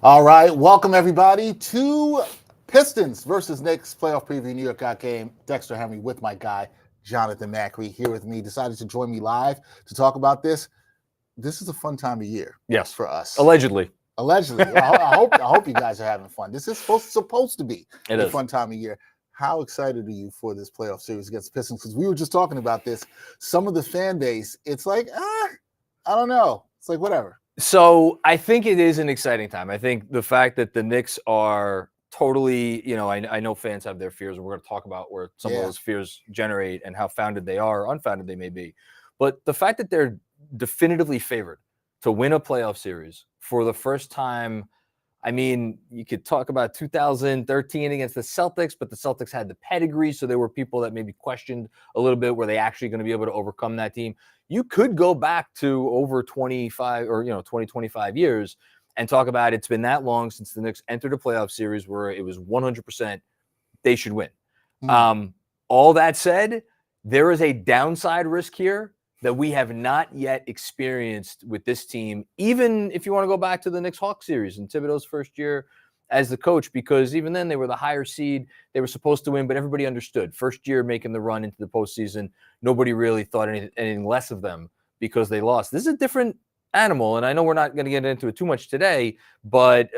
All right, welcome everybody to Pistons versus Knicks playoff preview New York Got game. Dexter Henry with my guy Jonathan Macri here with me. Decided to join me live to talk about this. This is a fun time of year Yes, for us. allegedly. Allegedly, I hope you guys are having fun. This is supposed to be It a is. fun time of year. How excited are you for this playoff series against the Pistons? Because we were just talking about this. Some of the fan base, it's like, I don't know. It's like whatever. So I think it is an exciting time. I think the fact that the Knicks are totally, I know fans have their fears, and we're going to talk about where some of those fears generate and how founded they are or unfounded they may be. But the fact that they're definitively favored to win a playoff series for the first time. I mean, you could talk about 2013 against the Celtics, but the Celtics had the pedigree, so there were people that maybe questioned a little bit, were they actually going to be able to overcome that team? You could go back to over 25 or 20, 25 years and talk about it's been that long since the Knicks entered a playoff series where it was 100% they should win. All that said, there is a downside risk here that we have not yet experienced with this team, even if you want to go back to the Knicks-Hawks series in Thibodeau's first year as the coach, because even then they were the higher seed. They were supposed to win, but everybody understood. First year making the run into the postseason, nobody really thought anything less of them because they lost. This is a different animal, and I know we're not going to get into it too much today, but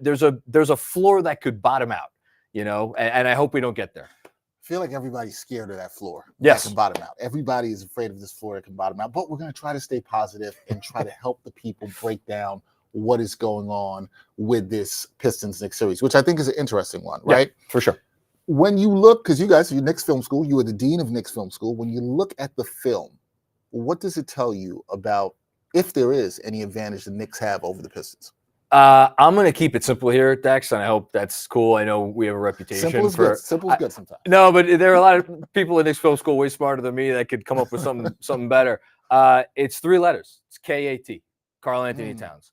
there's a floor that could bottom out, and I hope we don't get there. I feel like everybody's scared of that floor. Yes. That can bottom out. Everybody is afraid of this floor that can bottom out. But we're going to try to stay positive and try to help the people break down what is going on with this Pistons Knicks series, which I think is an interesting one, right? Yeah, for sure. When you look, because you guys, you're Knicks Film School, you are the dean of Knicks Film School. When you look at the film, what does it tell you about if there is any advantage the Knicks have over the Pistons? I'm going to keep it simple here, Dex, and I hope that's cool. I know we have a reputation Simple is good. Simple is good sometimes. No, but there are a lot of people in Knicks Film School way smarter than me that could come up with something better. It's 3 letters. It's K-A-T, Karl Anthony Towns.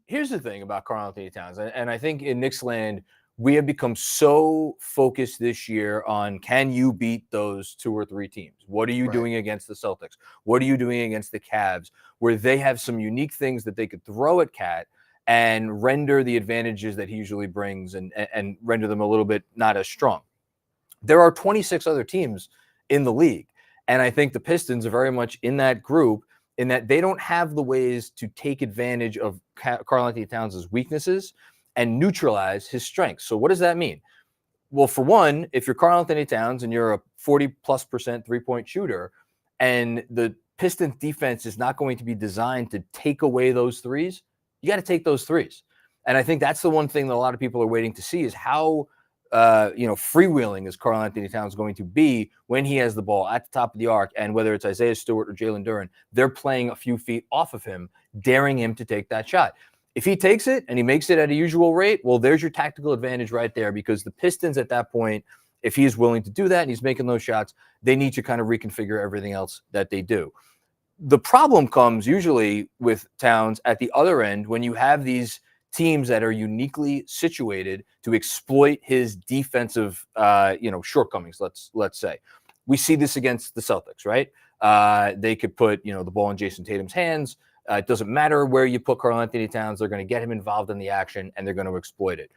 Here's the thing about Karl Anthony Towns, and I think in Knicks land, we have become so focused this year on can you beat those 2 or 3 teams? What are you doing against the Celtics? What are you doing against the Cavs, where they have some unique things that they could throw at Cat and render the advantages that he usually brings and render them a little bit not as strong. There are 26 other teams in the league, and I think the Pistons are very much in that group in that they don't have the ways to take advantage of Karl Anthony Towns' weaknesses and neutralize his strengths. So what does that mean? Well, for one, if you're Karl Anthony Towns and you're a 40+% three-point shooter and the Pistons defense is not going to be designed to take away those threes, you got to take those threes. And I think that's the one thing that a lot of people are waiting to see is how, freewheeling is Karl Anthony Towns going to be when he has the ball at the top of the arc. And whether it's Isaiah Stewart or Jalen Duren, they're playing a few feet off of him, daring him to take that shot. If he takes it and he makes it at a usual rate, well, there's your tactical advantage right there, because the Pistons at that point, if he is willing to do that and he's making those shots, they need to kind of reconfigure everything else that they do. The problem comes usually with Towns at the other end when you have these teams that are uniquely situated to exploit his defensive, shortcomings. Let's say we see this against the Celtics, right? They could put the ball in Jason Tatum's hands. It doesn't matter where you put Karl Anthony Towns; they're going to get him involved in the action and they're going to exploit it.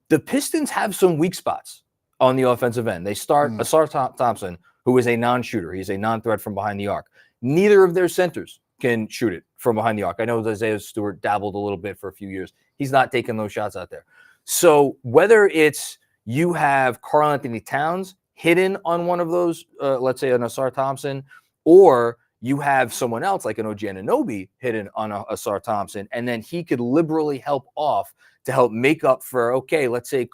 The Pistons have some weak spots on the offensive end. They start Asar Thompson, who is a non-shooter. He's a non-threat from behind the arc. Neither of their centers can shoot it from behind the arc. I know Isaiah Stewart dabbled a little bit for a few years. He's not taking those shots out there. So whether it's you have Karl Anthony Towns hidden on one of those, let's say an Asar Thompson, or you have someone else like an OG Anunoby hidden on a Asar Thompson, and then he could liberally help off to help make up for, okay, let's say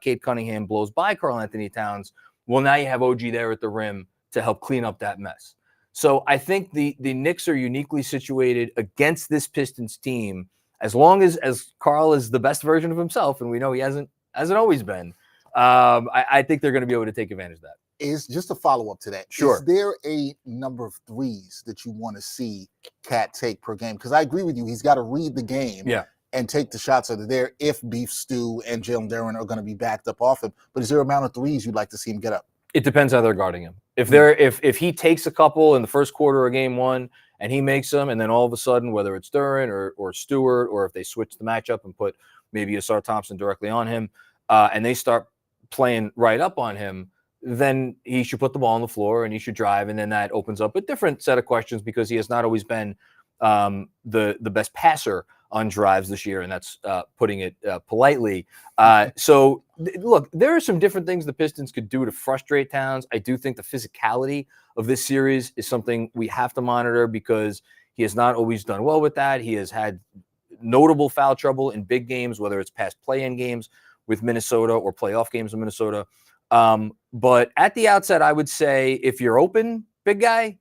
Cade Cunningham blows by Karl Anthony Towns. Well, now you have OG there at the rim to help clean up that mess. So I think the Knicks are uniquely situated against this Pistons team as long as Karl is the best version of himself, and we know he hasn't always been. I think they're going to be able to take advantage of that. Is just a follow-up to that. Sure. Is there a number of threes that you want to see Cat take per game? Because I agree with you. He's got to read the game and take the shots that are there if Beef Stew and Jalen Duren are going to be backed up off him. But is there an amount of threes you'd like to see him get up? It depends how they're guarding him. If he takes a couple in the first quarter of game one and he makes them, and then all of a sudden, whether it's Duren or Stewart, or if they switch the matchup and put maybe Asar Thompson directly on him, and they start playing right up on him, then he should put the ball on the floor and he should drive, and then that opens up a different set of questions because he has not always been the best passer on drives this year, and that's putting it politely. So look, there are some different things the Pistons could do to frustrate Towns. I do think the physicality of this series is something we have to monitor because he has not always done well with that. He has had notable foul trouble in big games, whether it's past play-in games with Minnesota or playoff games in Minnesota. But at the outset, I would say if you're open, big guy,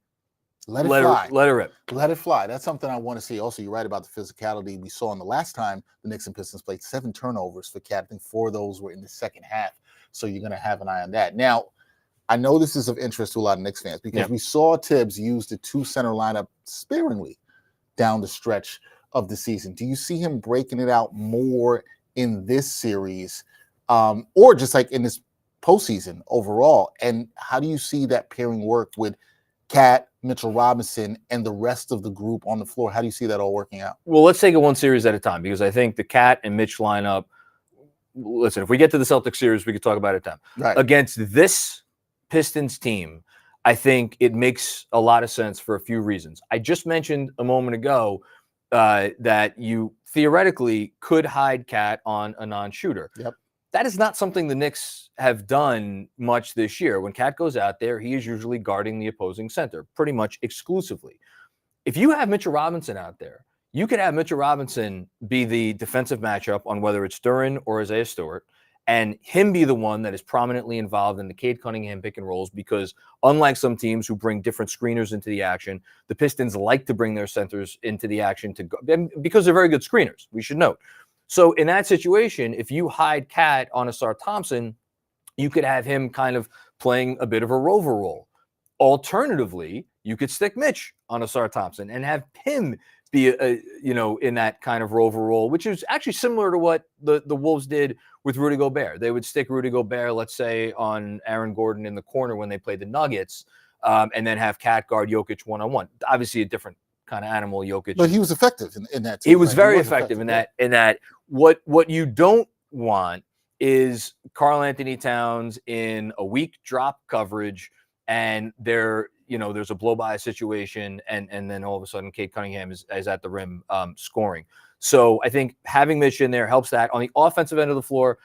let it fly. Let it rip. Let it fly. That's something I want to see. Also, you're right about the physicality we saw in the last time the Knicks and Pistons played. 7 turnovers for Cat. I think 4 of those were in the second half. So you're going to have an eye on that. Now, I know this is of interest to a lot of Knicks fans because we saw Tibbs use the 2-center lineup sparingly down the stretch of the season. Do you see him breaking it out more in this series or just like in this postseason overall? And how do you see that pairing work with Cat, Mitchell Robinson, and the rest of the group on the floor? How do you see that all working out? Well, let's take it one series at a time because I think the Cat and Mitch lineup, listen, if we get to the Celtics series, we could talk about it then. Right. Against this Pistons team, I think it makes a lot of sense for a few reasons. I just mentioned a moment ago that you theoretically could hide Cat on a non-shooter. Yep. That is not something the Knicks have done much this year. When Cat goes out there, he is usually guarding the opposing center pretty much exclusively. If you have Mitchell Robinson out there, you could have Mitchell Robinson be the defensive matchup on whether it's Duren or Isaiah Stewart, and him be the one that is prominently involved in the Cade Cunningham pick and rolls because unlike some teams who bring different screeners into the action, the Pistons like to bring their centers into the action because they're very good screeners, we should note. So in that situation, if you hide Cat on Asar Thompson, you could have him kind of playing a bit of a rover role. Alternatively, you could stick Mitch on Asar Thompson and have him be in that kind of rover role, which is actually similar to what the Wolves did with Rudy Gobert. They would stick Rudy Gobert, let's say, on Aaron Gordon in the corner when they played the Nuggets, and then have Cat guard Jokic one-on-one. Obviously a different kind of animal, Jokic. But he was effective in that too. He was very effective in that. What you don't want is Karl Anthony Towns in a weak drop coverage and there's a blow by situation and then all of a sudden Cade Cunningham is at the rim scoring. So I think having Mitch in there helps that. On the offensive end of the floor,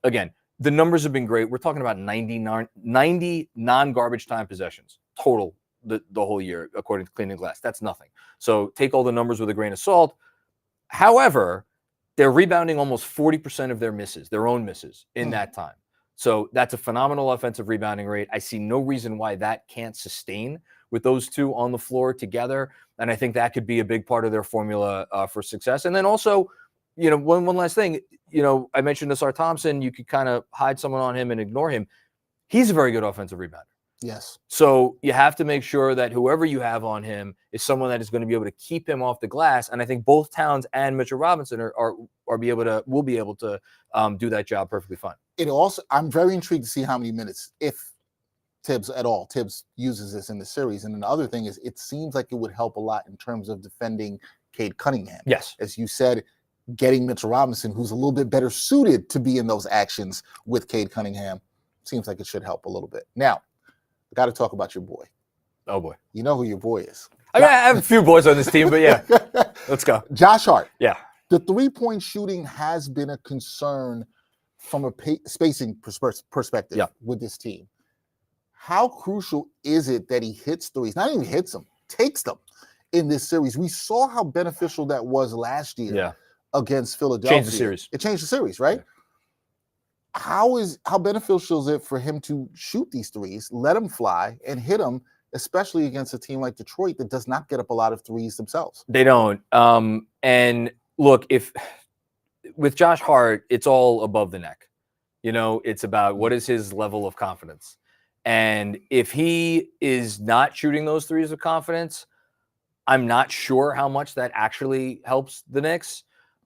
again, the numbers have been great. We're talking about 90 non-garbage time possessions total the whole year, according to Clean and Glass. That's nothing. So take all the numbers with a grain of salt. However, they're rebounding almost 40% of their own misses in that time. So that's a phenomenal offensive rebounding rate. I see no reason why that can't sustain with those two on the floor together. And I think that could be a big part of their formula for success. And then also, one last thing, I mentioned Asar Thompson. You could kind of hide someone on him and ignore him. He's a very good offensive rebounder. Yes. So you have to make sure that whoever you have on him is someone that is going to be able to keep him off the glass. And I think both Towns and Mitchell Robinson will be able to do that job perfectly fine. I'm very intrigued to see how many minutes, if Tibbs uses this in the series. And then the other thing is, it seems like it would help a lot in terms of defending Cade Cunningham. Yes. As you said, getting Mitchell Robinson, who's a little bit better suited to be in those actions with Cade Cunningham, seems like it should help a little bit. Now, I got to talk about your boy. Oh, boy. You know who your boy is. I mean, I have a few boys on this team, but yeah, let's go. Josh Hart. Yeah. The three-point shooting has been a concern from a spacing perspective with this team. How crucial is it that he hits threes? Not even hits them, takes them in this series. We saw how beneficial that was last year against Philadelphia. Changed the series. It changed the series, right? Yeah. How beneficial is it for him to shoot these threes, let them fly, and hit them, especially against a team like Detroit that does not get up a lot of threes themselves? They don't. And look, with Josh Hart, it's all above the neck. It's about what is his level of confidence. And if he is not shooting those threes with confidence, I'm not sure how much that actually helps the Knicks.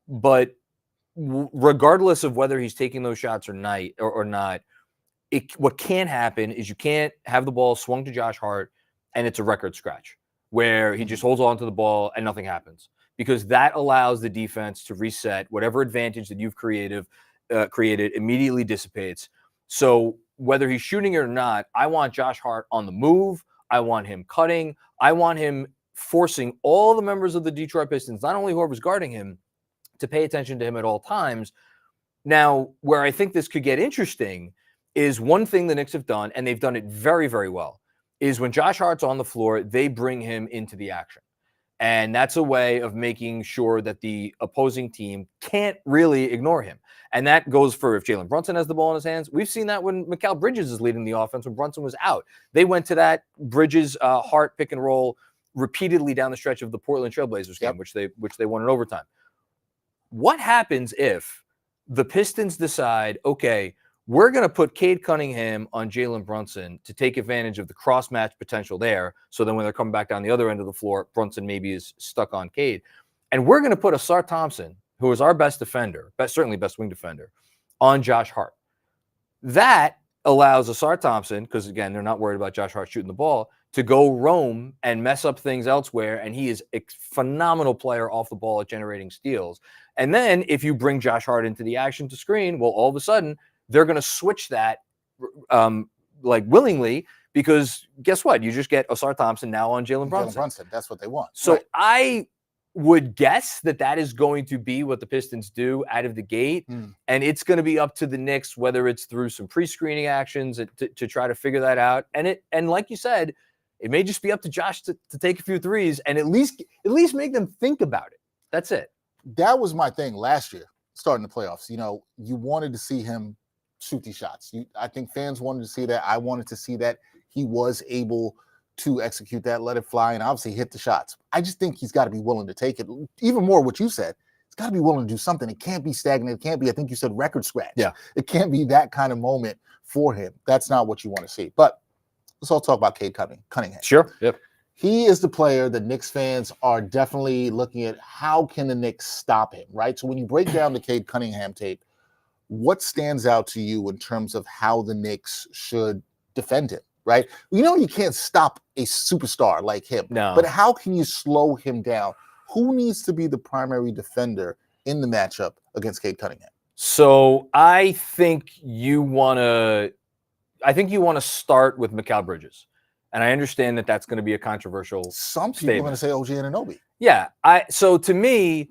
But regardless of whether he's taking those shots or not, what can happen is you can't have the ball swung to Josh Hart and it's a record scratch where he just holds on to the ball and nothing happens, because that allows the defense to reset. Whatever advantage that you've created immediately dissipates. So whether he's shooting it or not, I want Josh Hart on the move. I want him cutting. I want him forcing all the members of the Detroit Pistons, not only whoever's guarding him, to pay attention to him at all times. Now, where I think this could get interesting is one thing the Knicks have done, and they've done it very, very well, is when Josh Hart's on the floor, they bring him into the action. And that's a way of making sure that the opposing team can't really ignore him. And that goes for if Jalen Brunson has the ball in his hands. We've seen that when Mikal Bridges is leading the offense when Brunson was out. They went to that Bridges Hart pick and roll repeatedly down the stretch of the Portland Trailblazers game, which they won in overtime. What happens if the Pistons decide, okay, we're going to put Cade Cunningham on Jalen Brunson to take advantage of the cross-match potential there, so then when they're coming back down the other end of the floor, Brunson maybe is stuck on Cade. And we're going to put Asar Thompson, who is our best defender, certainly best wing defender, on Josh Hart. That allows Asar Thompson, because again, they're not worried about Josh Hart shooting the ball, to go roam and mess up things elsewhere. And he is a phenomenal player off the ball at generating steals. And then if you bring Josh Hart into the action to screen, well, all of a sudden, they're going to switch that like willingly, because guess what? You just get Asar Thompson now on Jalen Brunson. That's what they want. So right. I would guess that is going to be what the Pistons do out of the gate. And it's going to be up to the Knicks, whether it's through some pre-screening actions to try to figure that out. And like you said, it may just be up to Josh to take a few threes and at least make them think about it. That's it. That was my thing last year, starting the playoffs. You know, you wanted to see him shoot these shots. I think fans wanted to see that. I wanted to see that he was able to execute that, let it fly, and obviously hit the shots. I just think he's got to be willing to take it. Even more what you said, he's got to be willing to do something. It can't be stagnant. It can't be, I think you said, record scratch. Yeah. It can't be that kind of moment for him. That's not what you want to see. But let's all talk about Cade Cunningham. Sure. Yep. He is the player that Knicks fans are definitely looking at. How can the Knicks stop him, right? So when you break down the Cade Cunningham tape, what stands out to you in terms of how the Knicks should defend him, right? You know, you can't stop a superstar like him, but how can you slow him down? Who needs to be the primary defender in the matchup against Cade Cunningham? So I think you want to start with Mikal Bridges. And I understand that that's going to be a controversial Some people statement. are going to say OG Anunoby. Yeah. So to me,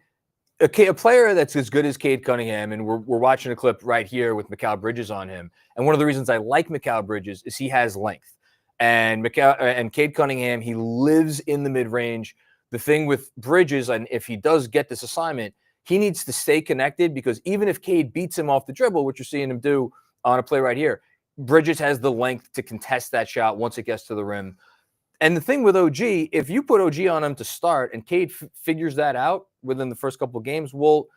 a player that's as good as Cade Cunningham, and we're watching a clip right here with Mikal Bridges on him. And one of the reasons I like Mikal Bridges is he has length. And Cade Cunningham, he lives in the mid-range. The thing with Bridges, and if he does get this assignment, he needs to stay connected, because even if Cade beats him off the dribble, which you're seeing him do on a play right here, Bridges has the length to contest that shot once it gets to the rim. And the thing with OG, if you put OG on him to start and Cade figures that out within the first couple of games, well,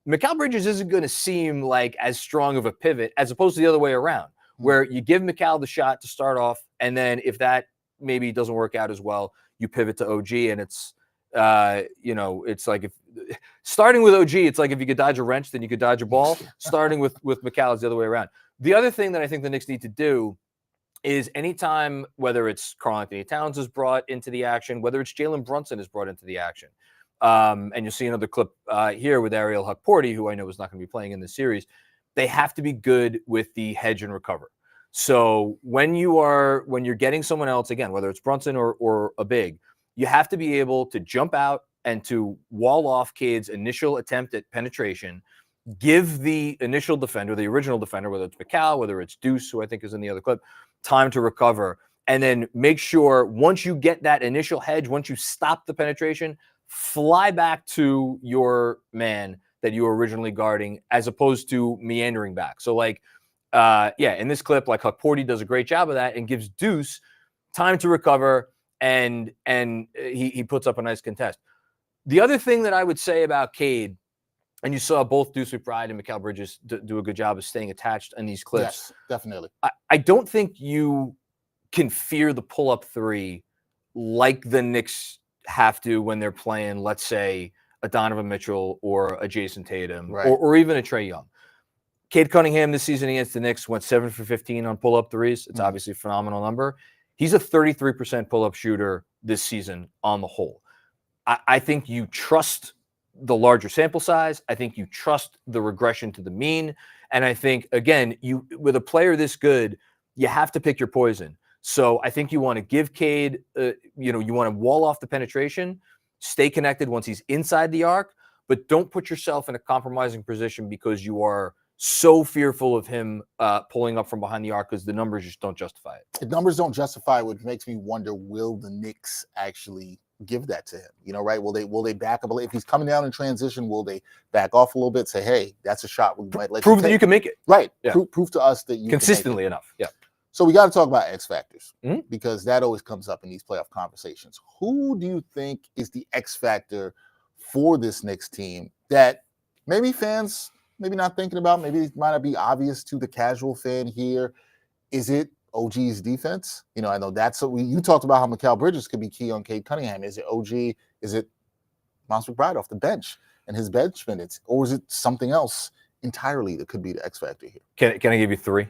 Mikal Bridges isn't going to seem like as strong of a pivot as opposed to the other way around, where you give Mikal the shot to start off, and then if that maybe doesn't work out as well, you pivot to OG, and it's it's like if starting with OG, it's like if you could dodge a wrench, then you could dodge a ball. Starting with Mikal is the other way around. The other thing that I think the Knicks need to do is anytime, whether it's Karl-Anthony Towns is brought into the action, whether it's Jalen Brunson is brought into the action. And you'll see another clip here with Ariel Hukporti, who I know is not going to be playing in this series. They have to be good with the hedge and recover. So when you're getting someone else, again, whether it's Brunson or a big, you have to be able to jump out and to wall off Cade's initial attempt at penetration, give the initial defender, the original defender, whether it's Mikal, whether it's Deuce, who I think is in the other clip, time to recover, and then make sure once you get that initial hedge, once you stop the penetration, fly back to your man that you were originally guarding, as opposed to meandering back. So in this clip, like Hukporti does a great job of that and gives Deuce time to recover, and he puts up a nice contest. The other thing that I would say about Cade, and you saw both Deuce McBride and Mikal Bridges do a good job of staying attached in these clips. Yes, definitely. I don't think you can fear the pull-up three like the Knicks have to when they're playing, let's say, a Donovan Mitchell or a Jason Tatum, or even a Trae Young. Cade Cunningham this season against the Knicks went 7 for 15 on pull-up threes. It's obviously a phenomenal number. He's a 33% pull-up shooter this season on the whole. I think you trust the larger sample size. I think you trust the regression to the mean. And I think, again, with a player this good, you have to pick your poison. So I think you want to give Cade, you want to wall off the penetration, stay connected once he's inside the arc, but don't put yourself in a compromising position because you are so fearful of him pulling up from behind the arc because the numbers just don't justify it. The numbers don't justify it, which makes me wonder, will the Knicks actually give that to him? Right? Will they back up? If he's coming down in transition, will they back off a little bit, say, hey, that's a shot we might let prove you that take. You can make it. Right. Yeah. Prove to us that you consistently can make it. enough. Yeah. So we got to talk about X factors because that always comes up in these playoff conversations. Who do you think is the X factor for this Knicks team that maybe fans maybe not thinking about, maybe it might not be obvious to the casual fan here? Is it OG's defense? I know that's what you talked about, how Mikal Bridges could be key on Cade Cunningham. Is it OG? Is it Miles McBride off the bench and his bench minutes? Or is it something else entirely that could be the X factor here? Can I give you three?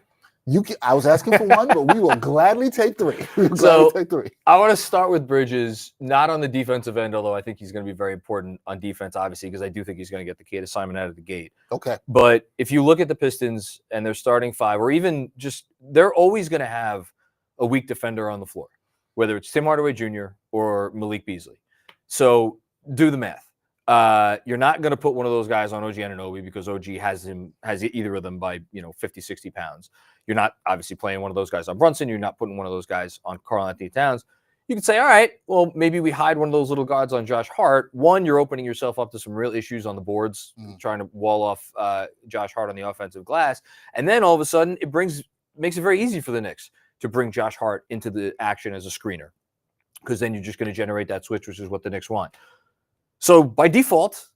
I was asking for one, but we will gladly take three. I want to start with Bridges, not on the defensive end, although I think he's going to be very important on defense, obviously, because I do think he's going to get the key assignment out of the gate. Okay. But if you look at the Pistons and their starting five, or even just, they're always going to have a weak defender on the floor, whether it's Tim Hardaway Jr. or Malik Beasley. So do the math. You're not going to put one of those guys on OG Anunoby because OG has either of them by 50, 60 pounds. You're not obviously playing one of those guys on Brunson. You're not putting one of those guys on Karl-Anthony Towns. You could say, all right, well, maybe we hide one of those little guards on Josh Hart. One, you're opening yourself up to some real issues on the boards, trying to wall off Josh Hart on the offensive glass. And then all of a sudden, makes it very easy for the Knicks to bring Josh Hart into the action as a screener, because then you're just going to generate that switch, which is what the Knicks want. So by default,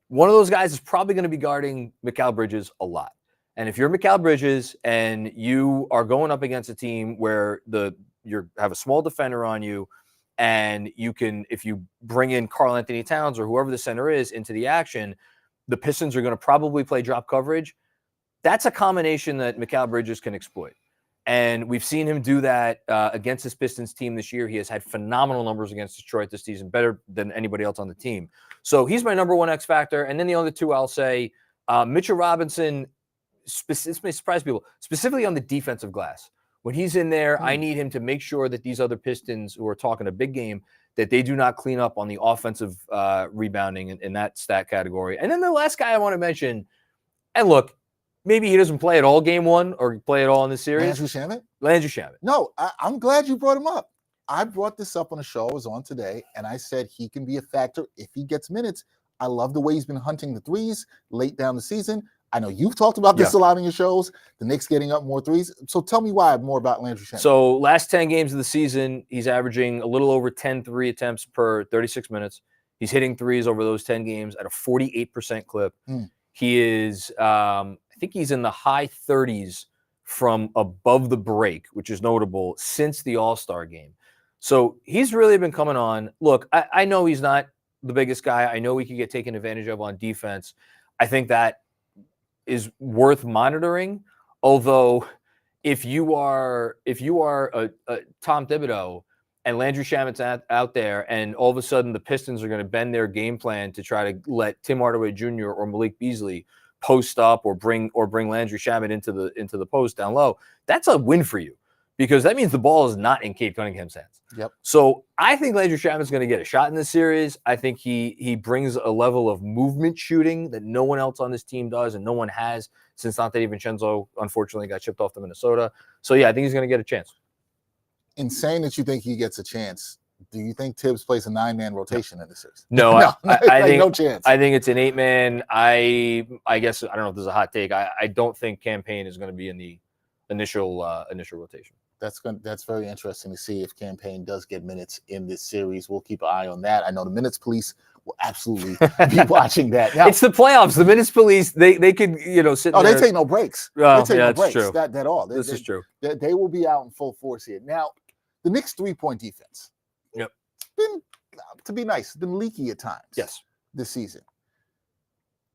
one of those guys is probably going to be guarding Mikal Bridges a lot. And if you're Mikal Bridges and you are going up against a team where you have a small defender on you, and if you bring in Karl-Anthony Towns or whoever the center is into the action, the Pistons are going to probably play drop coverage. That's a combination that Mikal Bridges can exploit. And we've seen him do that against this Pistons team this year. He has had phenomenal numbers against Detroit this season, better than anybody else on the team. So he's my number one X factor. And then the other two, I'll say, Mitchell Robinson, this may surprise people, specifically on the defensive glass. When he's in there, I need him to make sure that these other Pistons who are talking a big game, that they do not clean up on the offensive rebounding in that stat category. And then the last guy I want to mention, and look, maybe he doesn't play at all game one or play at all in the series. Landry Shamet. No, I'm glad you brought him up. I brought this up on a show I was on today, and I said he can be a factor if he gets minutes. I love the way he's been hunting the threes late down the season. I know you've talked about this a lot in your shows, the Knicks getting up more threes. So tell me more about Landry Shamet. So last 10 games of the season, he's averaging a little over 10 3 attempts per 36 minutes. He's hitting threes over those 10 games at a 48% clip. He is, I think he's in the high 30s from above the break, which is notable since the All-Star game. So he's really been coming on. Look, I know he's not the biggest guy. I know he could get taken advantage of on defense. I think that is worth monitoring. Although, if you are a Tom Thibodeau and Landry Shamet's out there, and all of a sudden the Pistons are going to bend their game plan to try to let Tim Hardaway Jr. or Malik Beasley post up or bring Landry Shamet into the post down low, that's a win for you, because that means the ball is not in Cade Cunningham's hands. Yep. So I think Landry Shamet's going to get a shot in this series. I think he brings a level of movement shooting that no one else on this team does, and no one has since Dante DiVincenzo unfortunately got shipped off to Minnesota. So yeah, I think he's going to get a chance. In saying that you think he gets a chance, do you think Tibbs plays a 9-man rotation in this series? No, I think no chance. I think it's an 8-man. I guess I don't know if this is a hot take. I don't think Campaign is going to be in the initial rotation. That's very interesting to see if Campaign does get minutes in this series. We'll keep an eye on that. I know the minutes police will absolutely be watching that. Now, it's the playoffs. The minutes police, they could sit. Oh, they take no breaks. Oh, they take no breaks. True. That all. This is true. They will be out in full force here. Now, the Knicks 3-point defense. Yep. Been, to be nice, been leaky at times. Yes. This season.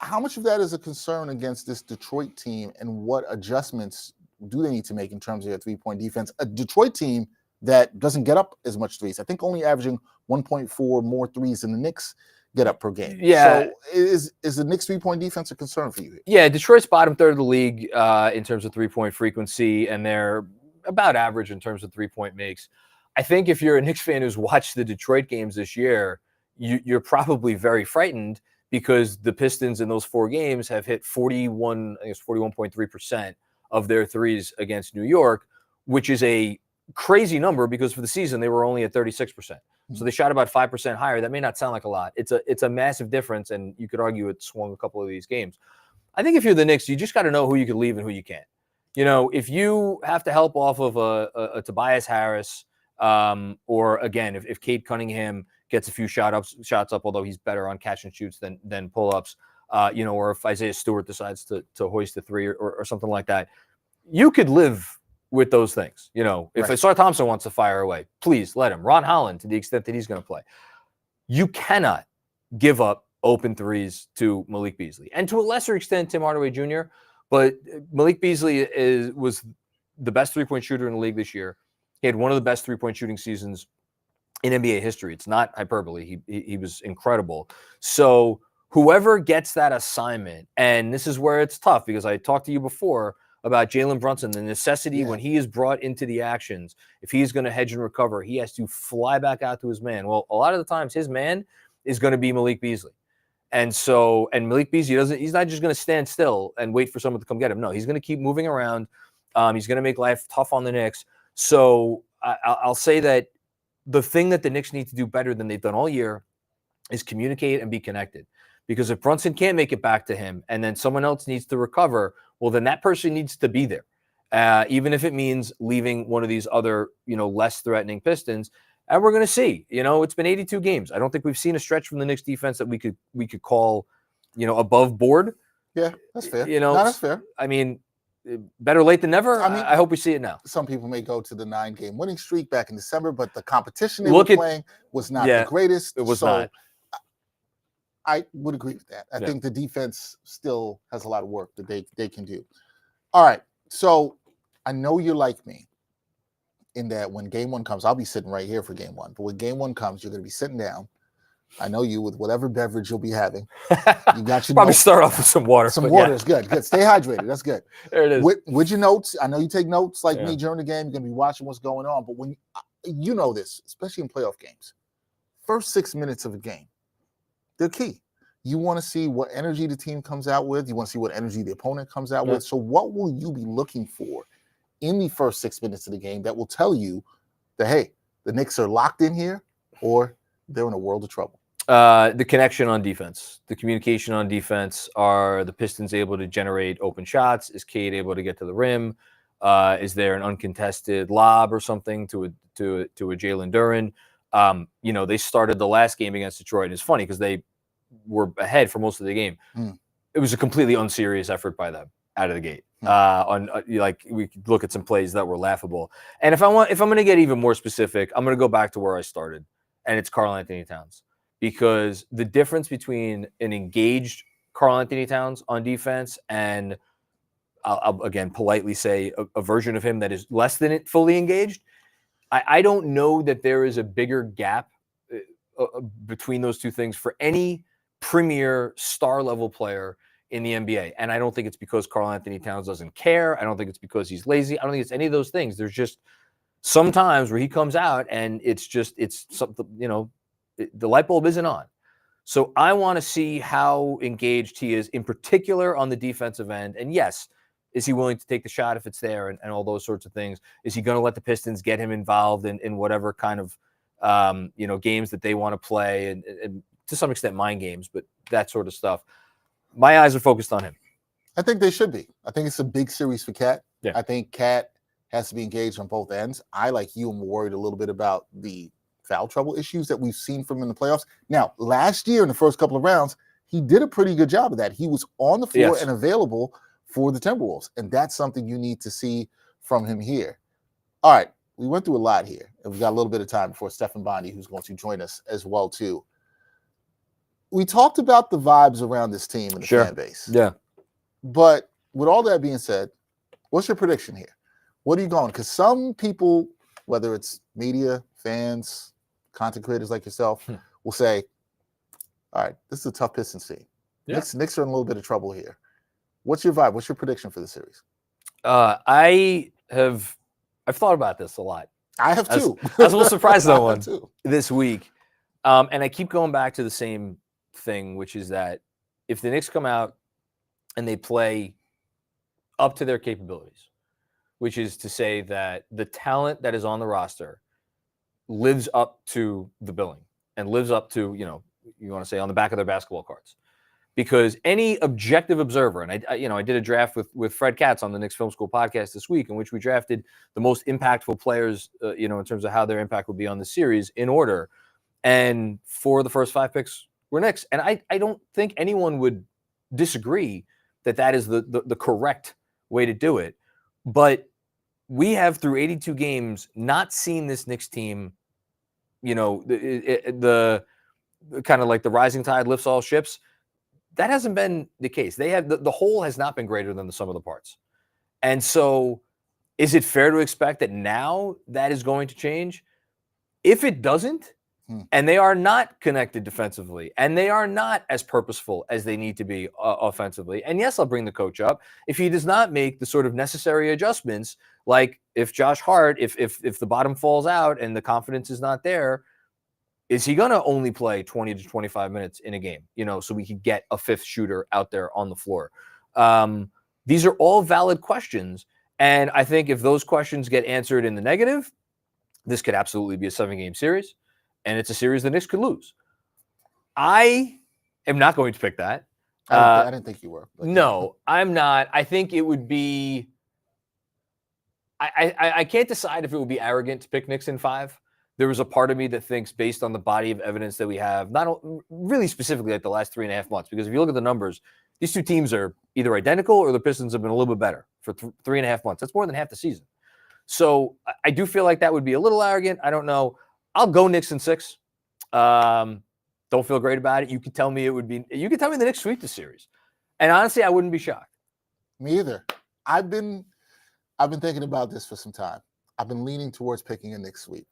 How much of that is a concern against this Detroit team, and what adjustments do they need to make in terms of their three-point defense? A Detroit team that doesn't get up as much threes. I think only averaging 1.4 more threes than the Knicks get up per game. Yeah. So is the Knicks three-point defense a concern for you here? Yeah, Detroit's bottom third of the league in terms of three-point frequency, and they're about average in terms of three-point makes. I think if you're a Knicks fan who's watched the Detroit games this year, you're probably very frightened because the Pistons in those 4 games have hit 41.3% of their threes against New York, which is a crazy number because for the season they were only at 36%. So they shot about 5% higher. That may not sound like a lot. It's a massive difference, and you could argue it swung a couple of these games. I think if you're the Knicks, you just got to know who you can leave and who you can't. You know, if you have to help off of a Tobias Harris, or again, if Cade Cunningham gets a few shots up, although he's better on catch and shoots than pull-ups, you know, or if Isaiah Stewart decides to hoist a three or something like that, you could live with those things. You know, if Ausar Thompson wants to fire away, please let him. Ron Holland, to the extent that he's going to play. You cannot give up open threes to Malik Beasley, and to a lesser extent, Tim Hardaway Jr., but Malik Beasley was the best three-point shooter in the league this year. He had one of the best three-point shooting seasons in NBA history. It's not hyperbole. He was incredible. So whoever gets that assignment, and this is where it's tough because I talked to you before about Jalen Brunson, the necessity when he is brought into the actions, if he's going to hedge and recover, he has to fly back out to his man. Well, a lot of the times his man is going to be Malik Beasley. And Malik Beasley he's not just going to stand still and wait for someone to come get him. No, he's going to keep moving around. He's going to make life tough on the Knicks. So I'll say that the thing that the Knicks need to do better than they've done all year is communicate and be connected. Because if Brunson can't make it back to him and then someone else needs to recover, well, then that person needs to be there. Even if it means leaving one of these other, less threatening Pistons. And we're going to see, it's been 82 games. I don't think we've seen a stretch from the Knicks defense that we could call, above board. Yeah, that's fair. No, that's fair. I mean, better late than never. I hope we see it now. Some people may go to the 9-game winning streak back in December, but the competition they were playing was not the greatest. It was not. I would agree with that. I think the defense still has a lot of work that they can do. All right. So I know you're like me in that when game one comes, I'll be sitting right here for game one. But when game one comes, you're going to be sitting down. I know you with whatever beverage you'll be having. You got your probably start off with some water. Some water is good. Good. Stay hydrated. That's good. There it is. With your notes, I know you take notes like me during the game. You're going to be watching what's going on. But when you know this, especially in playoff games, first 6 minutes of a game, they're key. You want to see what energy the team comes out with. You want to see what energy the opponent comes out with. So what will you be looking for in the first 6 minutes of the game that will tell you that, hey, the Knicks are locked in here or they're in a world of trouble? The connection on defense, the communication on defense. Are the Pistons able to generate open shots? Is Cade able to get to the rim? Is there an uncontested lob or something to a Jalen Duren? They started the last game against Detroit. And it's funny because they were ahead for most of the game. It was a completely unserious effort by them out of the gate. We could look at some plays that were laughable. And if I'm going to get even more specific, I'm going to go back to where I started, and it's Karl-Anthony Towns. Because the difference between an engaged Karl-Anthony Towns on defense and I'll again politely say a version of him that is less than it fully engaged, I don't know that there is a bigger gap between those two things for any premier star level player in the NBA. And I don't think it's because Karl-Anthony Towns doesn't care. I don't think it's because he's lazy. I don't think it's any of those things. There's just some times where he comes out and it's something, the light bulb isn't on. So I want to see how engaged he is, in particular on the defensive end. And yes, is he willing to take the shot if it's there and all those sorts of things? Is he going to let the Pistons get him involved in whatever kind of, games that they want to play and to some extent mind games, but that sort of stuff. My eyes are focused on him. I think they should be. I think it's a big series for Cat. Yeah. I think Cat has to be engaged on both ends. I, like you, am worried a little bit about the foul trouble issues that we've seen from him in the playoffs. Now, last year in the first couple of rounds, he did a pretty good job of that. He was on the floor and available for the Timberwolves, and that's something you need to see from him here. All right, we went through a lot here, and we've got a little bit of time before Stefan Bondy, who's going to join us as well, too. we talked about the vibes around this team and the fan base. Yeah. But with all that being said, what's your prediction here? What are you going? Because some people, whether it's media, fans, content creators like yourself, will say, all right, this is a tough Pistons team. Yeah. Knicks are in a little bit of trouble here. What's your vibe? What's your prediction for the series? I've thought about this a lot. I have too. I was a little surprised though one too. This week. And I keep going back to the same thing, which is that if the Knicks come out and they play up to their capabilities, which is to say that the talent that is on the roster lives up to the billing and lives up to, you want to say on the back of their basketball cards. Because any objective observer, and I did a draft with Fred Katz on the Knicks Film School podcast this week, in which we drafted the most impactful players, in terms of how their impact would be on the series in order. And 4 of the first 5 picks were Knicks. And I don't think anyone would disagree that is the correct way to do it. But we have, through 82 games, not seen this Knicks team, the kind of like the rising tide lifts all ships. That hasn't been the case. They have the whole has not been greater than the sum of the parts. And so is it fair to expect that now that is going to change? If it doesn't, and they are not connected defensively, and they are not as purposeful as they need to be offensively, and yes, I'll bring the coach up. If he does not make the sort of necessary adjustments, like if Josh Hart, if the bottom falls out and the confidence is not there, is he going to only play 20 to 25 minutes in a game, so we could get a 5th shooter out there on the floor? These are all valid questions. And I think if those questions get answered in the negative, this could absolutely be a 7-game series. And it's a series the Knicks could lose. I am not going to pick that. I didn't think you were. No, I'm not. I think it would be I can't decide if it would be arrogant to pick Knicks in 5. There was a part of me that thinks, based on the body of evidence that we have, not really specifically like the last 3.5 months, because if you look at the numbers, these two teams are either identical or the Pistons have been a little bit better for 3.5 months. That's more than half the season. So I do feel like that would be a little arrogant. I don't know. I'll go Knicks in 6. Don't feel great about it. You could tell me the Knicks sweep the series. And honestly, I wouldn't be shocked. Me either. I've been thinking about this for some time. I've been leaning towards picking a Knicks sweep.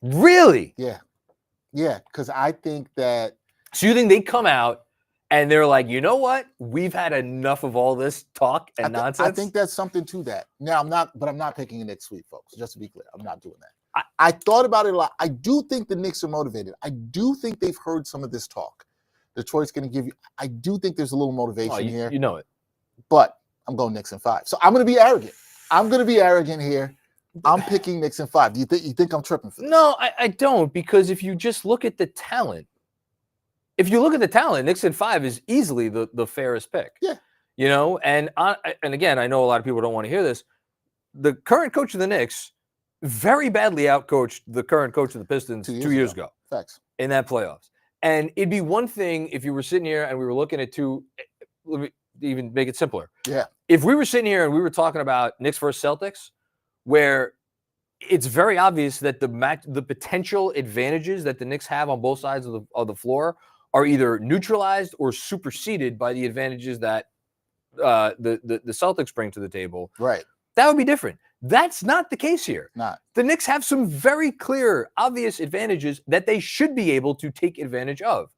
Really? Yeah. Yeah, because I think that... So you think they come out and they're like, you know what? We've had enough of all this talk and nonsense? I think that's something to that. Now, I'm not picking a Knicks sweep, folks. Just to be clear, I'm not doing that. I thought about it a lot. I do think the Knicks are motivated. I do think they've heard some of this talk. Detroit's going to give you... I do think there's a little motivation here. You know it. But I'm going Knicks in 5. So I'm going to be arrogant. Here. I'm picking Knicks in 5. Do you think I'm tripping for this? No, I don't, because if you just look at the talent, Knicks in 5 is easily the fairest pick. Yeah. And again, I know a lot of people don't want to hear this. The current coach of the Knicks very badly outcoached the current coach of the Pistons 2 years ago. Facts. In that playoffs. And it'd be one thing if you were sitting here and we were looking at let me even make it simpler. Yeah. If we were sitting here and we were talking about Knicks versus Celtics, where it's very obvious that the potential advantages that the Knicks have on both sides of the floor are either neutralized or superseded by the advantages that the Celtics bring to the table. Right. That would be different. That's not the case here. Not. The Knicks have some very clear, obvious advantages that they should be able to take advantage of.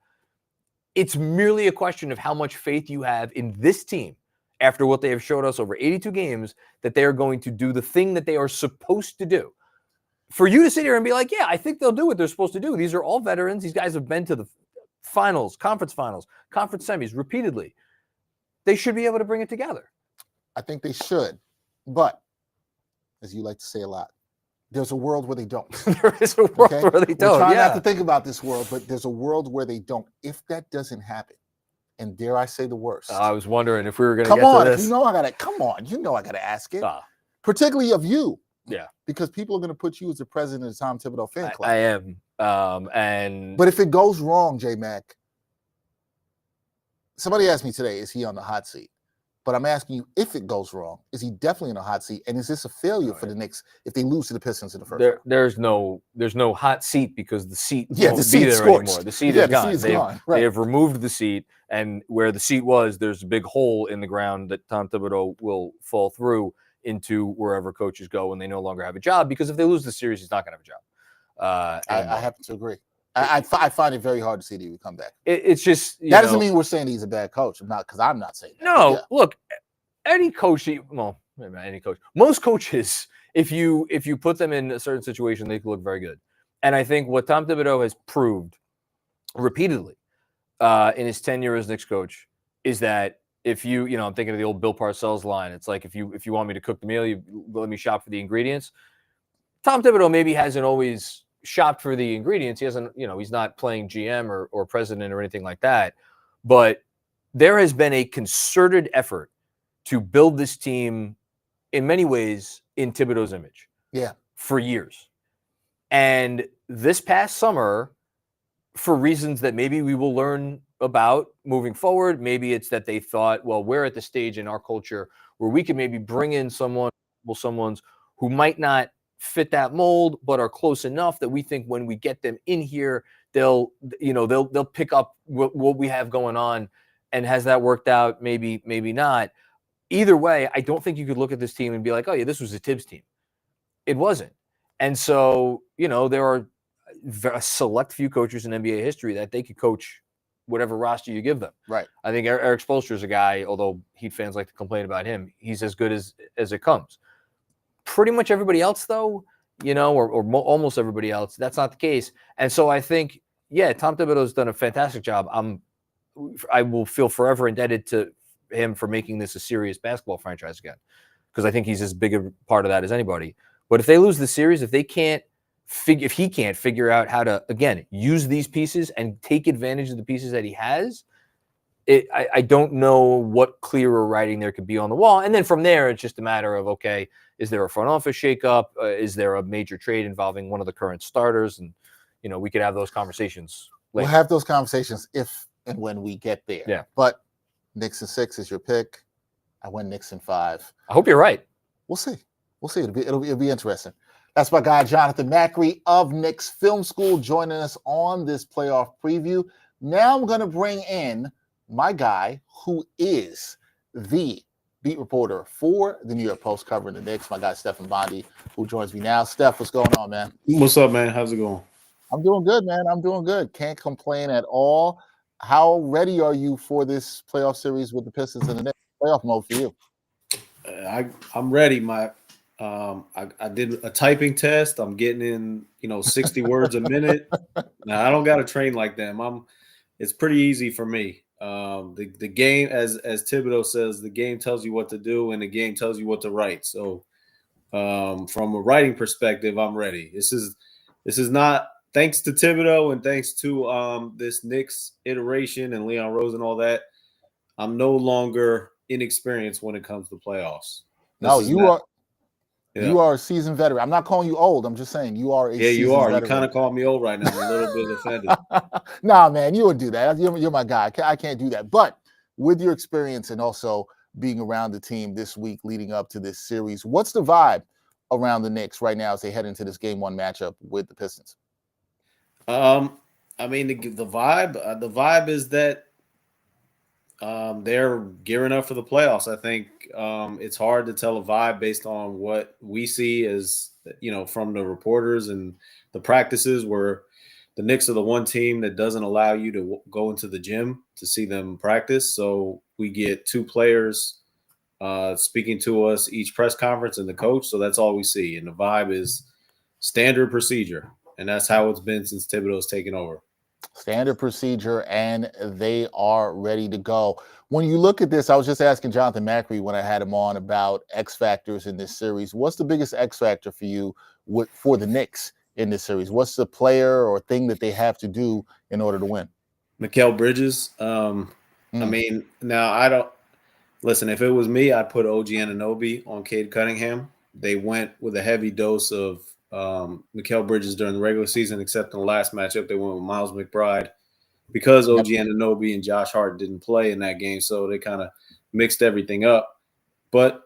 It's merely a question of how much faith you have in this team after what they have showed us over 82 games, that they are going to do the thing that they are supposed to do. For you to sit here and be like, yeah, I think they'll do what they're supposed to do. These are all veterans. These guys have been to the finals, conference semis repeatedly. They should be able to bring it together. I think they should. But, as you like to say a lot, there's a world where they don't. There is a world where they don't. We're trying not to think about this world, but there's a world where they don't. If that doesn't happen, and dare I say the worst. I was wondering if we were going to get to this. Come on. You know I got to ask it. Particularly of you. Yeah. Because people are going to put you as the president of the Tom Thibodeau fan club. I am. But if it goes wrong, J-Mac, somebody asked me today, is he on the hot seat? But I'm asking you, if it goes wrong, is he definitely in a hot seat? And is this a failure for the Knicks if they lose to the Pistons in the first round? There's no hot seat because the seat Yeah, won't the be seat's there scorched. anymore. The seat Yeah, is the gone. seat's They've, gone. Right. They have removed the seat, and where the seat was, there's a big hole in the ground that Tom Thibodeau will fall through into wherever coaches go when they no longer have a job. Because if they lose the series, he's not going to have a job. I happen to agree. I find it very hard to see that he would come back. It's just that doesn't mean we're saying he's a bad coach. I'm not saying that. No, yeah. Look, any coach, well, maybe not any coach, most coaches, if you put them in a certain situation, they can look very good. And I think what Tom Thibodeau has proved repeatedly in his tenure as Knicks coach is that if you I'm thinking of the old Bill Parcells line. It's like if you want me to cook the meal, you let me shop for the ingredients. Tom Thibodeau maybe hasn't always shopped for the ingredients. He hasn't, he's not playing GM or president or anything like that. But there has been a concerted effort to build this team in many ways in Thibodeau's image. Yeah. For years. And this past summer, for reasons that maybe we will learn about moving forward, maybe it's that they thought, well, we're at the stage in our culture where we can maybe bring in someone who might not fit that mold, but are close enough that we think when we get them in here, they'll pick up what we have going on. And has that worked out? Maybe not. Either way, I don't think you could look at this team and be like, oh yeah, this was a Tibbs team. It wasn't. And so, there are a select few coaches in NBA history that they could coach whatever roster you give them. Right. I think Eric Spoelstra is a guy, although Heat fans like to complain about him, he's as good as it comes. Pretty much everybody else, though, or almost everybody else, that's not the case. And so I think, yeah, Tom Thibodeau's done a fantastic job. I will feel forever indebted to him for making this a serious basketball franchise again, because I think he's as big a part of that as anybody. But if they lose the series, if he can't figure out how to, again, use these pieces and take advantage of the pieces that he has, I don't know what clearer writing there could be on the wall. And then from there, it's just a matter of, okay, is there a front office shakeup? Is there a major trade involving one of the current starters? And, we could have those conversations later. We'll have those conversations if and when we get there. Yeah. But Knicks in 6 is your pick. I went Knicks in 5. I hope you're right. We'll see. It'll be interesting. That's my guy, Jonathan Macri of Knicks Film School, joining us on this playoff preview. Now I'm going to bring in my guy, who is the beat reporter for the New York Post covering the Knicks, my guy, Stefan Bondy, who joins me now. Steph, what's going on, man? What's up, man? How's it going? I'm doing good, man. I'm doing good. Can't complain at all. How ready are you for this playoff series with the Pistons and the Knicks? Playoff mode for you. I'm ready. I did a typing test. I'm getting in, 60 words a minute. Now I don't got to train like them. It's pretty easy for me. The game, as Thibodeau says, the game tells you what to do, and the game tells you what to write. So, from a writing perspective, I'm ready. This is not, thanks to Thibodeau and thanks to this Knicks iteration and Leon Rose and all that, I'm no longer inexperienced when it comes to playoffs. You are a seasoned veteran. I'm not calling you old. I'm just saying you are a seasoned you are. veteran. You kind of call me old right now. I'm a little bit offended. Nah, man, you would do that. You're my guy. I can't do that. But with your experience and also being around the team this week leading up to this series, what's the vibe around the Knicks right now as they head into this Game 1 matchup with the Pistons? I mean, the vibe is that they're gearing up for the playoffs. I think it's hard to tell a vibe based on what we see as, from the reporters and the practices, where the Knicks are the one team that doesn't allow you to go into the gym to see them practice. So we get 2 players speaking to us each press conference and the coach. So that's all we see. And the vibe is standard procedure. And that's how it's been since Thibodeau's taken over. Standard procedure, and they are ready to go. When you look at this, I was just asking Jonathan Macri when I had him on about X factors in this series. What's the biggest X factor for you for the Knicks in this series? What's the player or thing that they have to do in order to win? Mikal Bridges. I mean, now I don't listen. If it was me, I'd put OG Anunoby on Cade Cunningham. They went with a heavy dose of Mikal Bridges during the regular season, except in the last matchup, they went with Miles McBride because OG Anunoby and Josh Hart didn't play in that game. So they kind of mixed everything up. But,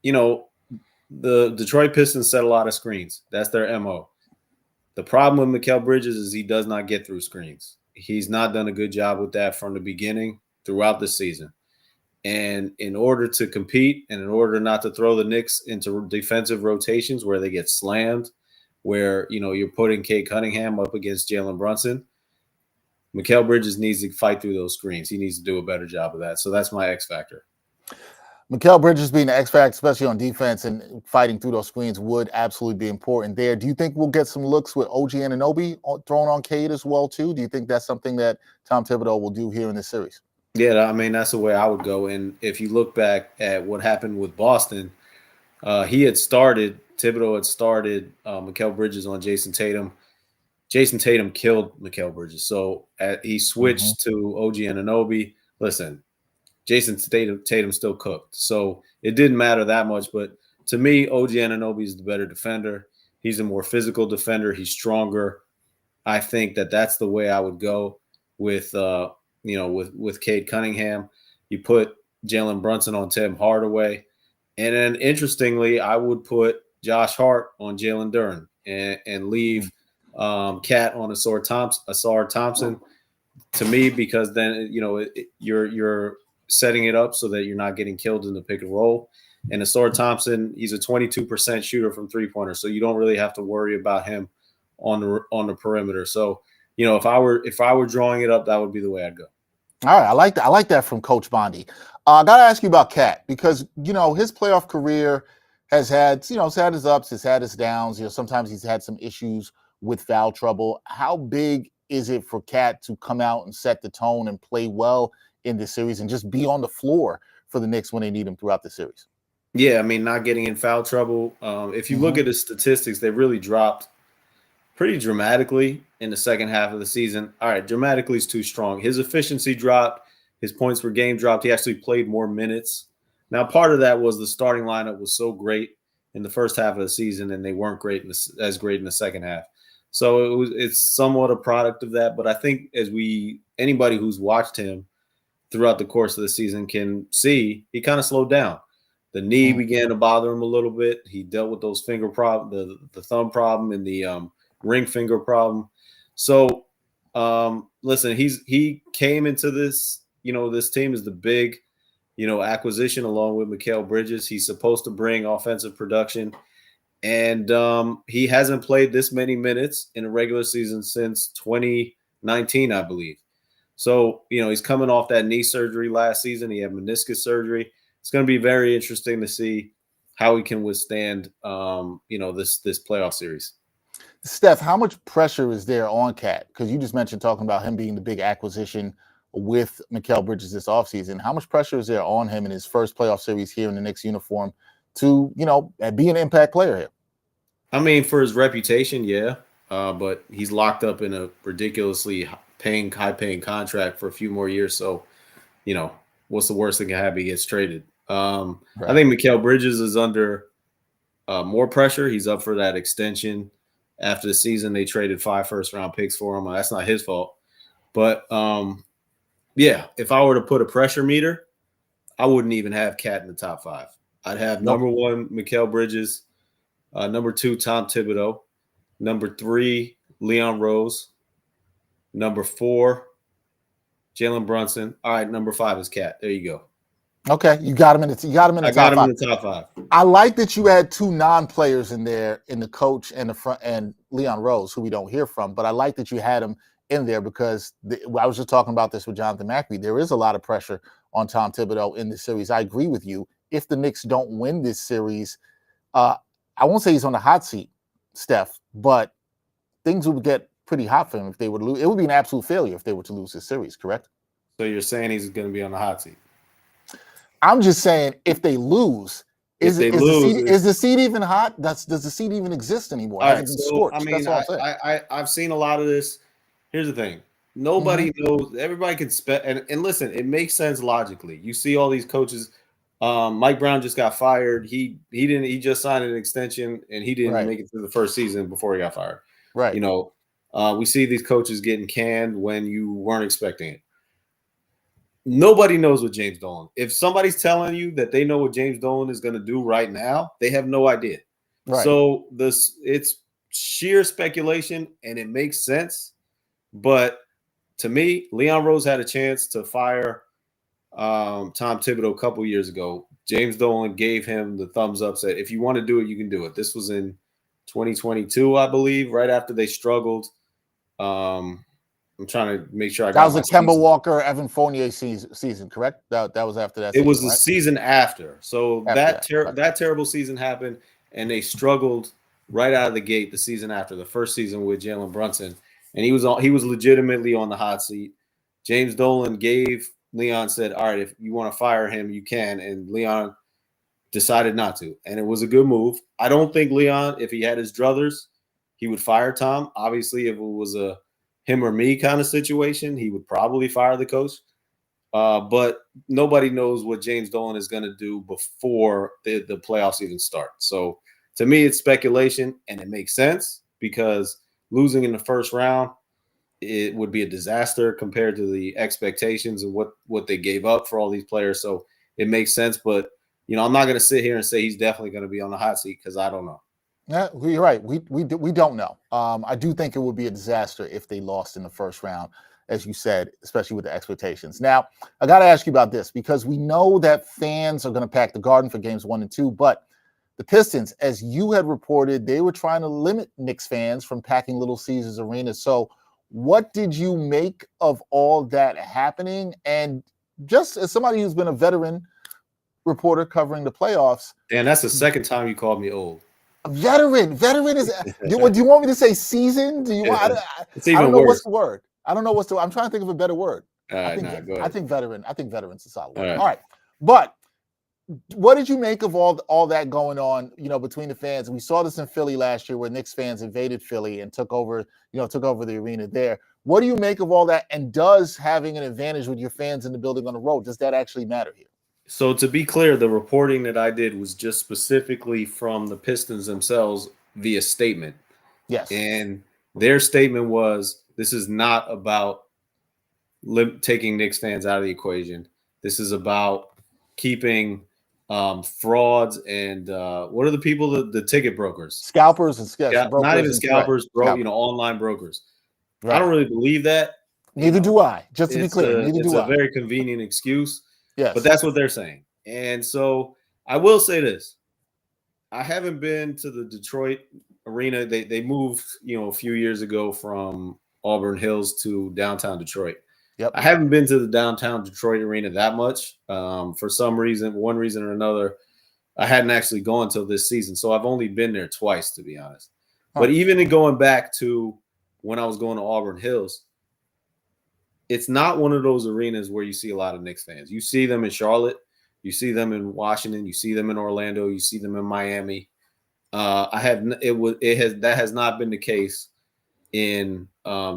the Detroit Pistons set a lot of screens. That's their MO. The problem with Mikal Bridges is he does not get through screens. He's not done a good job with that from the beginning throughout the season. And in order to compete and in order not to throw the Knicks into defensive rotations where they get slammed, where, you're putting Cade Cunningham up against Jalen Brunson, Mikal Bridges needs to fight through those screens. He needs to do a better job of that. So that's my X factor. Mikal Bridges being the X factor, especially on defense and fighting through those screens, would absolutely be important there. Do you think we'll get some looks with OG Anunoby thrown on Cade as well, too? Do you think that's something that Tom Thibodeau will do here in this series? Yeah, I mean, that's the way I would go. And if you look back at what happened with Boston, Thibodeau had started Mikal Bridges on Jason Tatum. Jason Tatum killed Mikal Bridges. So he switched to OG Anunoby. Listen, Jason Tatum still cooked. So it didn't matter that much. But to me, OG Anunoby is the better defender. He's a more physical defender. He's stronger. I think that's the way I would go with Cade Cunningham. You put Jalen Brunson on Tim Hardaway. And then interestingly, I would put Josh Hart on Jalen Duren and leave Cat on Asar Thompson to me, because then you're setting it up so that you're not getting killed in the pick and roll. And Asar Thompson, he's a 22% shooter from 3-pointer, so you don't really have to worry about him on the perimeter. So if I were drawing it up, that would be the way I'd go. All right, I like that from Coach Bondy. I got to ask you about Cat, because his playoff career has had it's had his ups, it's had his downs. Sometimes he's had some issues with foul trouble. How big is it for Cat to come out and set the tone and play well in this series and just be on the floor for the Knicks when they need him throughout the series? Yeah, I mean, not getting in foul trouble. If you look at his statistics, they really dropped pretty dramatically in the second half of the season. All right, dramatically is too strong. His efficiency dropped. His points per game dropped. He actually played more minutes. Now, part of that was the starting lineup was so great in the first half of the season, and they weren't as great in the second half. So it's somewhat a product of that. But I think anybody who's watched him throughout the course of the season can see he kind of slowed down. The knee began to bother him a little bit. He dealt with those finger problem, the thumb problem, and the ring finger problem. So listen, he came into this, this team is the big, acquisition along with Mikal Bridges. He's supposed to bring offensive production. And he hasn't played this many minutes in a regular season since 2019, I believe. So, he's coming off that knee surgery last season. He had meniscus surgery. It's going to be very interesting to see how he can withstand, this playoff series. Steph, how much pressure is there on Cat? Because you just mentioned talking about him being the big acquisition with Mikal Bridges this offseason. How much pressure is there on him in his first playoff series here in the Knicks uniform to, be an impact player here? I mean, for his reputation, yeah. But he's locked up in a ridiculously high-paying contract for a few more years. So, what's the worst that can happen? He gets traded. Right. I think Mikal Bridges is under more pressure. He's up for that extension. After the season, they traded 5 first-round picks for him. That's not his fault. But, yeah, if I were to put a pressure meter, I wouldn't even have Cat in the top 5. I'd have number 1, Mikal Bridges, number 2, Tom Thibodeau, number 3, Leon Rose, number 4, Jalen Brunson. All right, number 5 is Cat. There you go. Okay, you got him in the top 5. I got him in the top 5. I like that you had 2 non-players in there, in the coach and the front, and Leon Rose, who we don't hear from. But I like that you had him in there because I was just talking about this with Jonathan Macri. There is a lot of pressure on Tom Thibodeau in this series. I agree with you. If the Knicks don't win this series, I won't say he's on the hot seat, Steph, but things would get pretty hot for him if they would lose. It would be an absolute failure if they were to lose this series, correct? So you're saying he's going to be on the hot seat? I'm just saying if they lose, is the seat even hot? Does the seat even exist anymore? All right, so, I mean, I've seen a lot of this. Here's the thing. Nobody knows. Everybody can and listen, it makes sense logically. You see all these coaches. Mike Brown just got fired. He just signed an extension and he didn't make it through the first season before he got fired. Right. We see these coaches getting canned when you weren't expecting it. nobody knows what James Dolan. If somebody's telling you that they know what James Dolan is going to do right now, they have no idea. Right. So it's sheer speculation, and it makes sense. But to me, Leon Rose had a chance to fire Tom Thibodeau a couple years ago. James Dolan gave him the thumbs up, said, if you want to do it, you can do it. This was in 2022, I believe, right after they struggled. I'm trying to make sure I got that was the Kemba Walker, Evan Fournier season, correct? That was after that. It was season, the right? season after. So After that terrible season happened, and they struggled right out of the gate the season after, the first season with Jalen Brunson, and he was legitimately on the hot seat. James Dolan said, all right, if you want to fire him, you can, and Leon decided not to, and it was a good move. I don't think Leon, if he had his druthers, he would fire Tom. Obviously, if it was a him or me kind of situation, he would probably fire the coach. But nobody knows what James Dolan is going to do before the playoffs even start. So to me, it's speculation, and it makes sense because losing in the first round, it would be a disaster compared to the expectations and what they gave up for all these players. So it makes sense. But, I'm not going to sit here and say he's definitely going to be on the hot seat because I don't know. Yeah, you're right. We don't know. I do think it would be a disaster if they lost in the first round, as you said, especially with the expectations. Now, I got to ask you about this because we know that fans are going to pack the Garden for games 1 and 2, but the Pistons, as you had reported, they were trying to limit Knicks fans from packing Little Caesars Arena. So what did you make of all that happening? And just as somebody who's been a veteran reporter covering the playoffs. And that's the second time you called me old. Veteran is. Do you want me to say seasoned? Do you want? It's even I don't know worse. what's the word. I don't know what's the. I'm trying to think of a better word. All right, go ahead. I think veteran. I think veteran's a solid word. All right. All right, but what did you make of all that going on? Between the fans. We saw this in Philly last year, where Knicks fans invaded Philly and took over the arena there. What do you make of all that? And does having an advantage with your fans in the building on the road, does that actually matter here? So to be clear, the reporting that I did was just specifically from the Pistons themselves via statement. Yes. And their statement was, this is not about taking Knicks fans out of the equation. This is about keeping frauds and what are the people, the ticket brokers? Scalpers and brokers. Not even scalpers, online brokers. Right. I don't really believe that. Neither do I, just to be clear. It's a very convenient excuse. Yes. But that's what they're saying. And so I will say this. I haven't been to the Detroit arena. They moved, a few years ago from Auburn Hills to downtown Detroit. Yep. I haven't been to the downtown Detroit arena that much. For some reason, one reason or another, I hadn't actually gone till this season. So I've only been there twice, to be honest. Huh. But even in going back to when I was going to Auburn Hills, it's not one of those arenas where you see a lot of Knicks fans. You see them in Charlotte, you see them in Washington, you see them in Orlando, you see them in Miami. That has not been the case in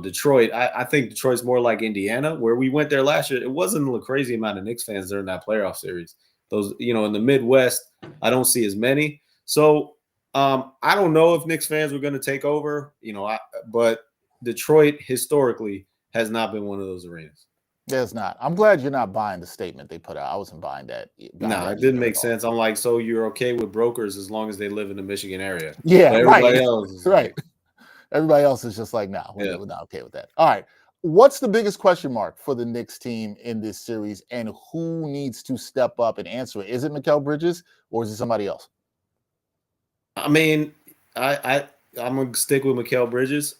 Detroit. I think Detroit's more like Indiana, where we went there last year. It wasn't a crazy amount of Knicks fans during that playoff series. Those, in the Midwest, I don't see as many. So I don't know if Knicks fans were going to take over, but Detroit historically has not been one of those arenas. There's not. I'm glad you're not buying the statement they put out. I wasn't buying that. No, it didn't make sense. I'm like, so you're okay with brokers as long as they live in the Michigan area? Yeah, but everybody else is right. Everybody else is just like, no, we're not okay with that. All right. What's the biggest question mark for the Knicks team in this series, and who needs to step up and answer it? Is it Mikal Bridges or is it somebody else? I mean, I'm going to stick with Mikal Bridges.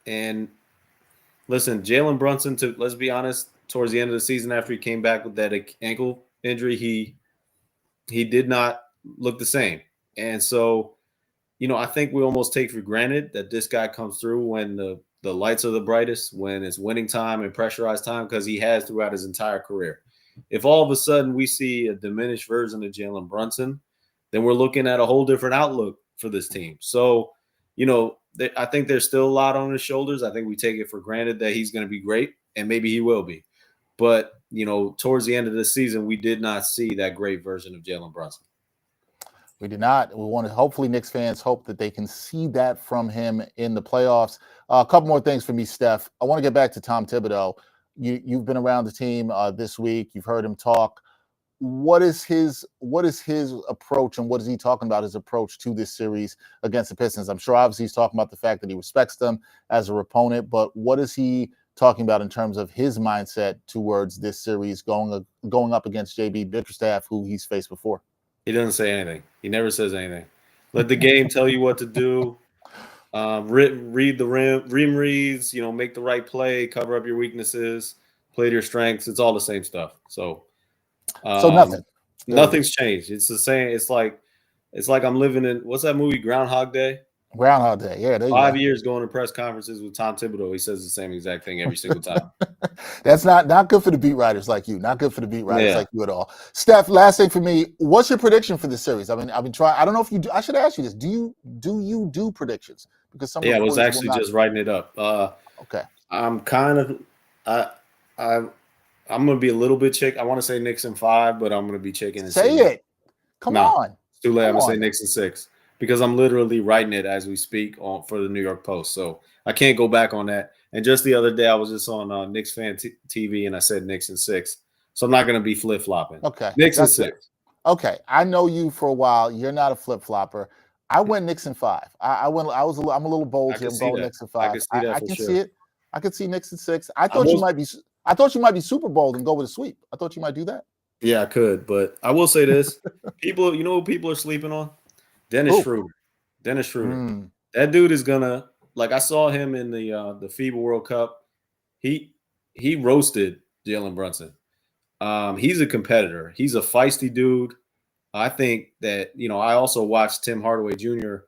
And listen, Jalen Brunson, let's be honest, towards the end of the season after he came back with that ankle injury, he did not look the same. And so, I think we almost take for granted that this guy comes through when the lights are the brightest, when it's winning time and pressurized time, because he has throughout his entire career. If all of a sudden we see a diminished version of Jalen Brunson, then we're looking at a whole different outlook for this team. So, I think there's still a lot on his shoulders. I think we take it for granted that he's going to be great, and maybe he will be. But, towards the end of the season, we did not see that great version of Jalen Brunson. We did not. We want to, hopefully Knicks fans hope that they can see that from him in the playoffs. A couple more things for me, Steph. I want to get back to Tom Thibodeau. you've been around the team this week. You've heard him talk. What is his approach, and what is he talking about his approach to this series against the Pistons? I'm sure obviously he's talking about the fact that he respects them as a opponent, but what is he talking about in terms of his mindset towards this series going up against JB Bickerstaff, who he's faced before? He doesn't say anything. He never says anything. Let the game tell you what to do. Read the rim reads, make the right play, cover up your weaknesses, play to your strengths. It's all the same stuff. So nothing's changed. It's the same. It's like I'm living in, what's that movie, Groundhog Day? Groundhog Day. Yeah, there you 5 go. years going to press conferences with Tom Thibodeau. He says the same exact thing every single time. That's not good for the beat writers like you. Not good for the beat writers like you at all. Steph, last thing for me. What's your prediction for this series? I've been trying. I don't know if you do. I should ask you this. Do you do predictions? Because some I was actually just writing it up. Okay. I'm gonna be a little bit chick. I want to say Knicks in 5, but I'm gonna be chicken and say it. Come on. It's too late. I'm gonna say Knicks in 6 because I'm literally writing it as we speak for the New York Post. So I can't go back on that. And just the other day, I was just on Knicks fan TV, and I said Knicks in 6. So I'm not gonna be flip flopping. Okay. Knicks in 6. Okay. I know you for a while. You're not a flip flopper. I went Knicks in 5. I'm a little bold here. I'm going Knicks in 5. I can see it. I can see Knicks in 6. I thought you might be super bold and go with a sweep. I thought you might do that. Yeah, I could, but I will say this: people, who people are sleeping on? Dennis Schroeder. That dude is gonna, like, I saw him in the FIBA World Cup. He roasted Jalen Brunson. He's a competitor. He's a feisty dude. I think that, I also watched Tim Hardaway Jr.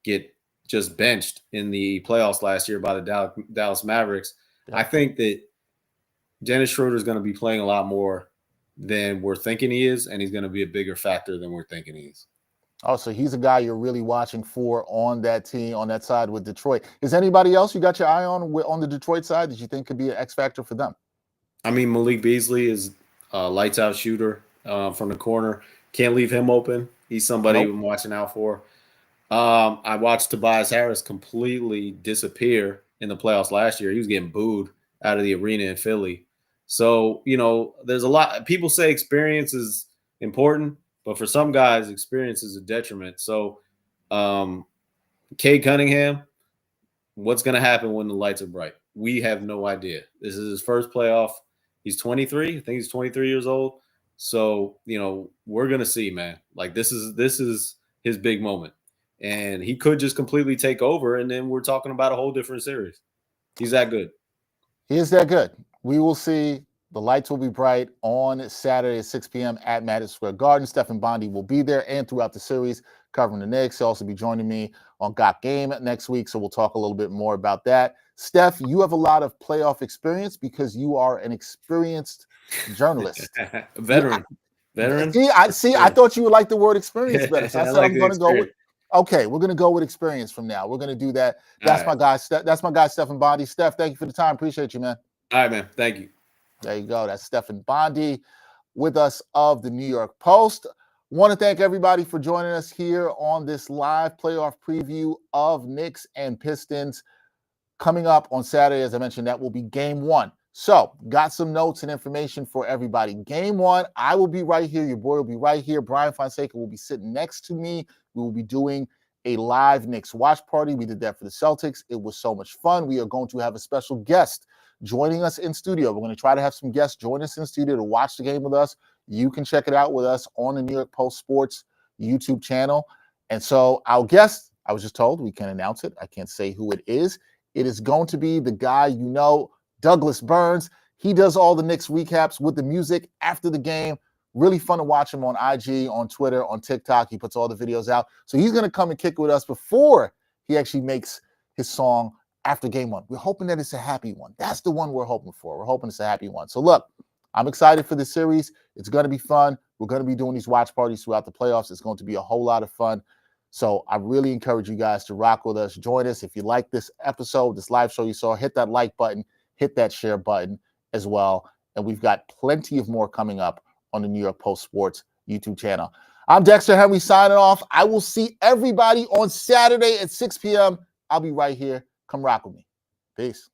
get just benched in the playoffs last year by the Dallas Mavericks. Yeah. I think that Dennis Schroeder is going to be playing a lot more than we're thinking he is, and he's going to be a bigger factor than we're thinking he is. Oh, so he's a guy you're really watching for on that team, on that side with Detroit. Is anybody else you got your eye on the Detroit side that you think could be an X factor for them? I mean, Malik Beasley is a lights-out shooter from the corner. Can't leave him open. He's somebody I'm watching out for. I watched Tobias Harris completely disappear in the playoffs last year. He was getting booed out of the arena in Philly. So, there's a lot. People say experience is important, but for some guys, experience is a detriment. So, Cade Cunningham, what's going to happen when the lights are bright? We have no idea. This is his first playoff. He's 23. I think he's 23 years old. So, we're going to see, man. Like, this is his big moment. And he could just completely take over, and then we're talking about a whole different series. He's that good. He is that good. We will see. The lights will be bright on Saturday at 6 p.m. at Madison Square Garden. Stefan Bondy will be there and throughout the series covering the Knicks. He'll also be joining me on Got Game next week, so we'll talk a little bit more about that. Steph, you have a lot of playoff experience because you are an experienced journalist. Veteran. I thought you would like the word experience better. So I said I'm going to go with. Okay, we're going to go with experience from now. We're going to do that. That's my guy. That's my guy, Stefan Bondy. Steph, thank you for the time. Appreciate you, man. All right, man. Thank you. There you go. That's Stefan Bondy with us of the New York Post. Want to thank everybody for joining us here on this live playoff preview of Knicks and Pistons. Coming up on Saturday, as I mentioned, that will be game 1. So, got some notes and information for everybody. Game 1, I will be right here. Your boy will be right here. Brian Fonseca will be sitting next to me. We will be doing a live Knicks watch party. We did that for the Celtics. It was so much fun. We are going to have a special guest joining us in studio. We're going to try to have some guests join us in studio to watch the game with us. You can check it out with us on the New York Post Sports YouTube channel. And so our guest, I was just told we can announce it. I can't say who it is. It is going to be the guy Douglas Burns. He does all the Knicks recaps with the music after the game. Really fun to watch him on IG, on Twitter, on TikTok. He puts all the videos out. So he's going to come and kick with us before he actually makes his song after game 1. We're hoping that it's a happy one. That's the one we're hoping for. We're hoping it's a happy one. So look, I'm excited for the series. It's going to be fun. We're going to be doing these watch parties throughout the playoffs. It's going to be a whole lot of fun. So I really encourage you guys to rock with us. Join us. If you like this episode, this live show you saw, hit that like button, hit that share button as well. And we've got plenty of more coming up on the New York Post Sports YouTube channel. I'm Dexter Henry signing off. I will see everybody on Saturday at 6 p.m. I'll be right here. Come rock with me. Peace.